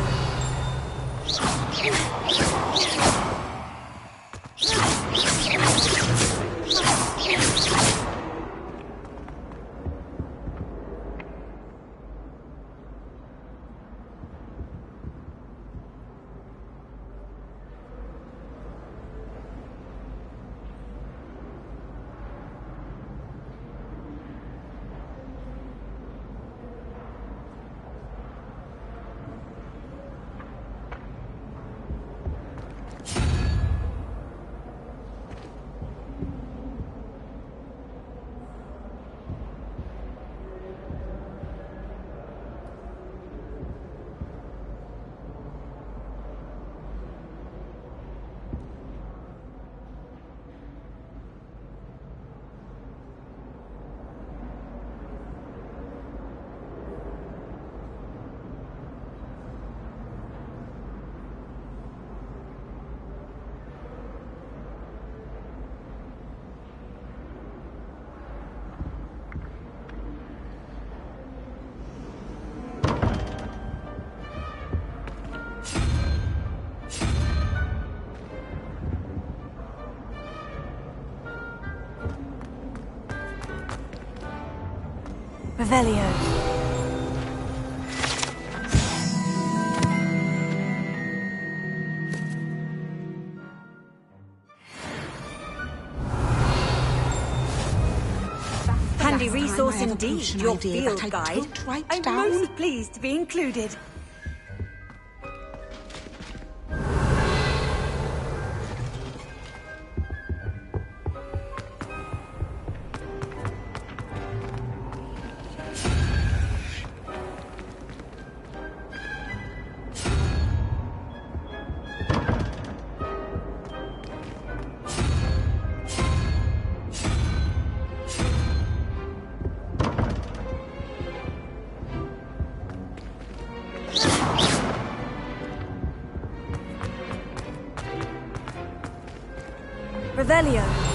Revelio. Handy resource indeed, your field guide. I'm most pleased to be included. Revelio.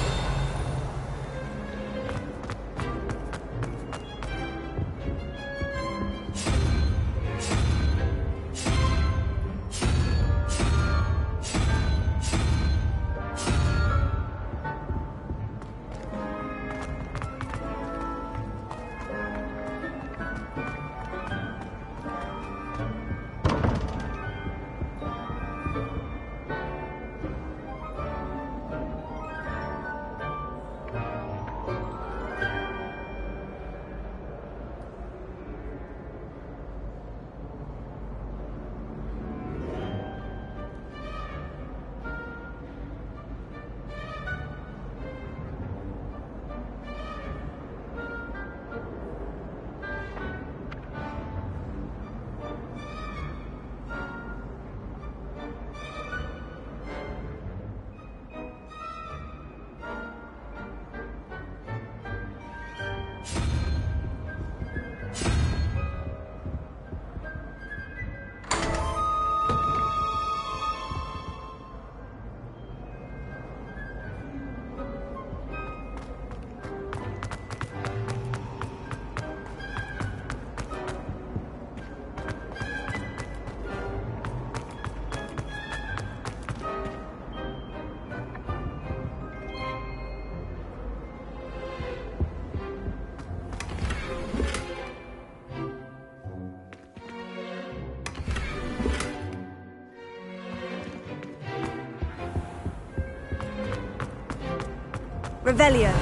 Revelio.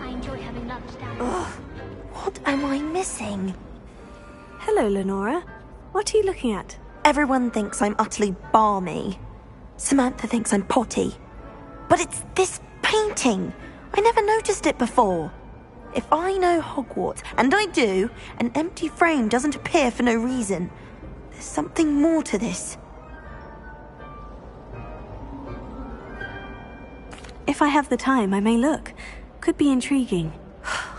I enjoy having lunch down. Ugh, what am I missing? Hello, Lenora. What are you looking at? Everyone thinks I'm utterly balmy. Samantha thinks I'm potty. But it's this painting. I never noticed it before. If I know Hogwarts, and I do, an empty frame doesn't appear for no reason. There's something more to this. If I have the time, I may look. Could be intriguing.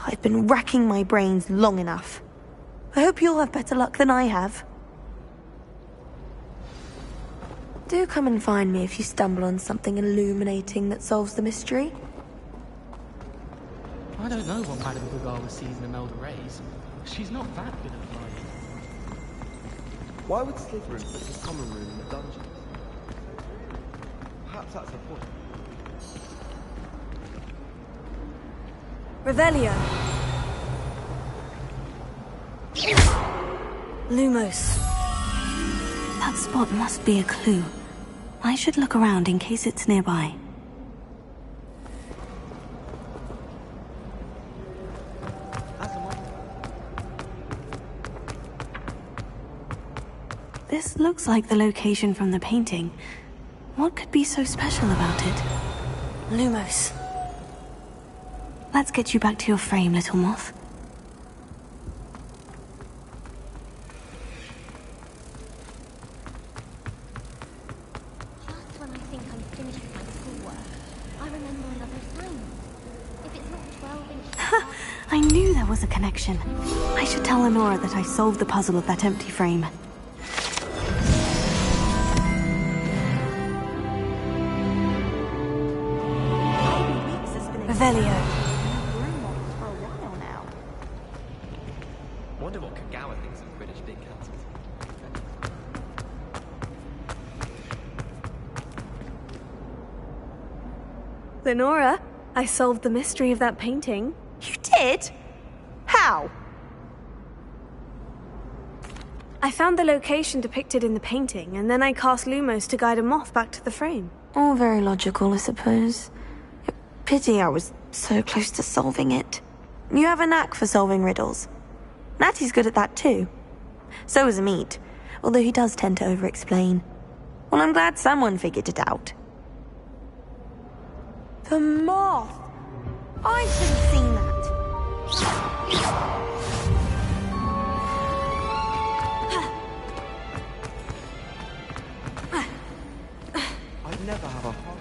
I've been racking my brains long enough. I hope you'll have better luck than I have. Do come and find me if you stumble on something illuminating that solves the mystery. I don't know what Madame Bugala sees in Imelda Reyes. She's not that good at flying. Why would Slytherin put this common room in the dungeons? Perhaps that's the point. Revelio. Lumos. That spot must be a clue. I should look around in case it's nearby. This looks like the location from the painting. What could be so special about it? Lumos. Let's get you back to your frame, little moth. Just when I think I'm finished with my schoolwork, I remember another assignment. If it's not 12 inches... I knew there was a connection. I should tell Honora that I solved the puzzle of that empty frame. Revelio. Wonder what Kagawa thinks of Quidditch being cancelled. Lenora, I solved the mystery of that painting. You did? How? I found the location depicted in the painting, and then I cast Lumos to guide a moth back to the frame. All very logical, I suppose. Pity I was so close to solving it. You have a knack for solving riddles. Natty's good at that too. So is Amit, although he does tend to over-explain. Well, I'm glad someone figured it out. The moth! I should have seen that. I'd never have a heart.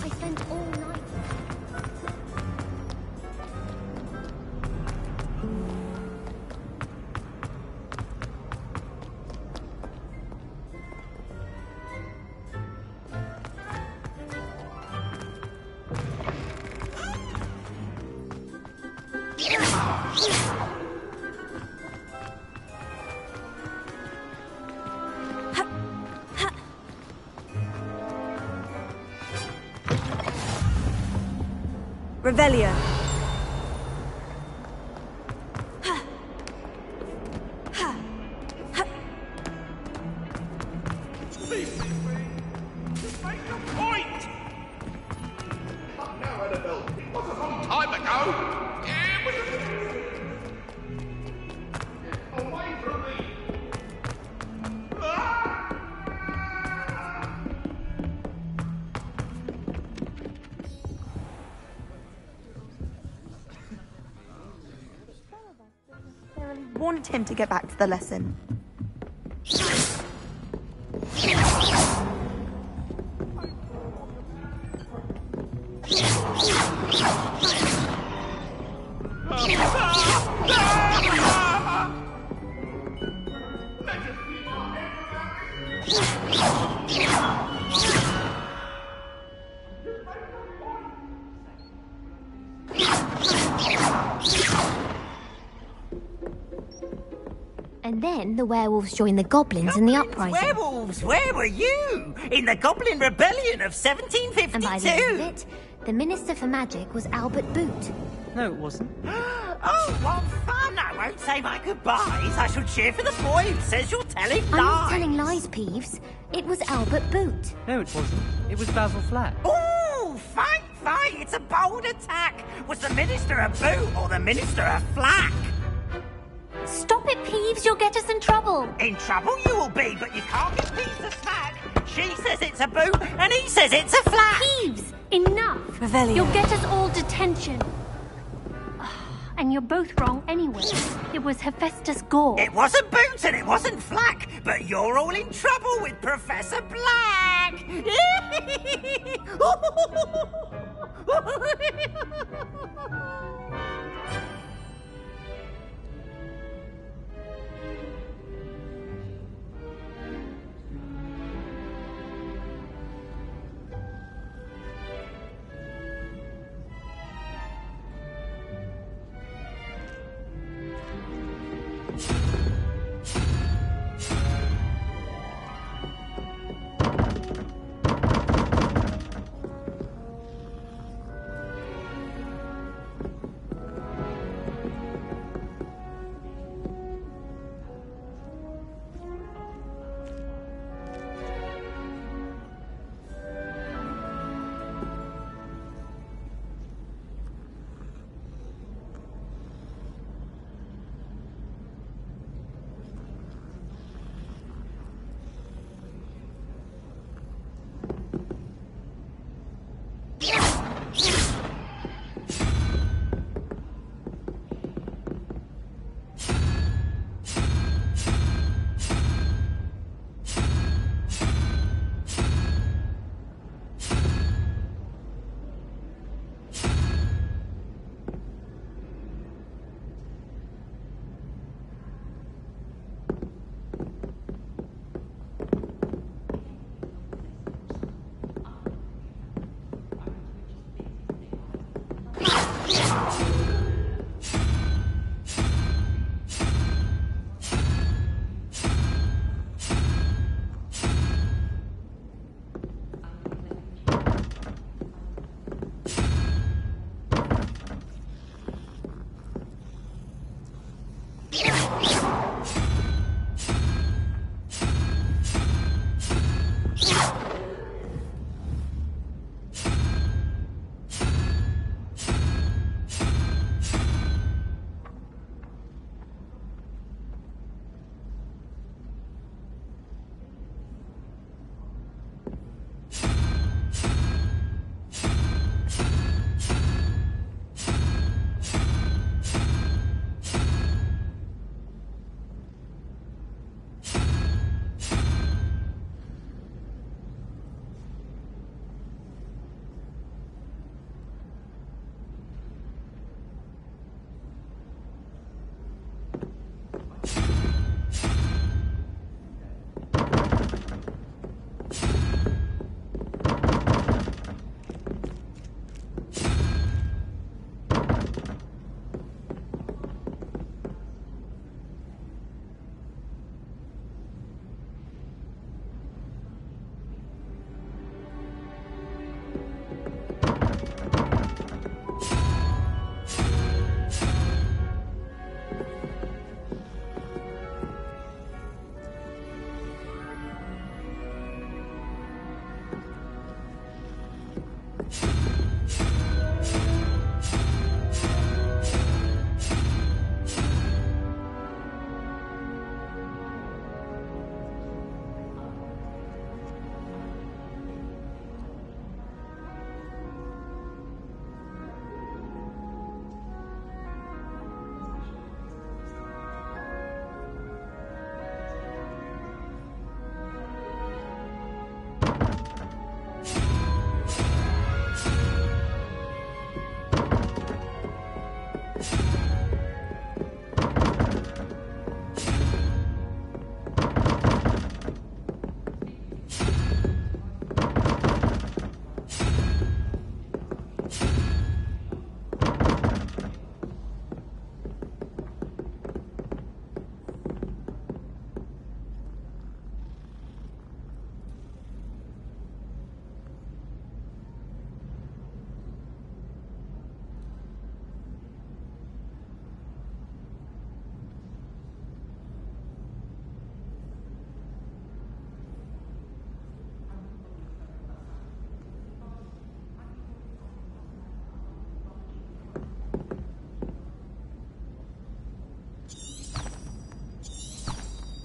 I spent all night there. Revelio. Wanted him to get back to the lesson. And then the werewolves joined the goblins in the uprising. Werewolves, where were you? In the Goblin Rebellion of 1752? And by the end of it, the Minister for Magic was Albert Boot. No, it wasn't. Oh, what fun! I won't say my goodbyes. I shall cheer for the boy who says you're telling lies. I'm not telling lies, Peeves. It was Albert Boot. No, it wasn't. It was Basil Flat. Ooh, fight! It's a bold attack. Was the Minister a boot or the Minister a flack? Stop it, Peeves. You'll get us in trouble. In trouble you will be, but you can't get Peeves a snack. She says it's a boot, and he says it's a flat. Thieves! Enough! Revelio. You'll get us all detention. And you're both wrong anyway. It was Hephaestus Gore. It wasn't Boot and it wasn't Flack, but you're all in trouble with Professor Black.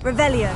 Revelio.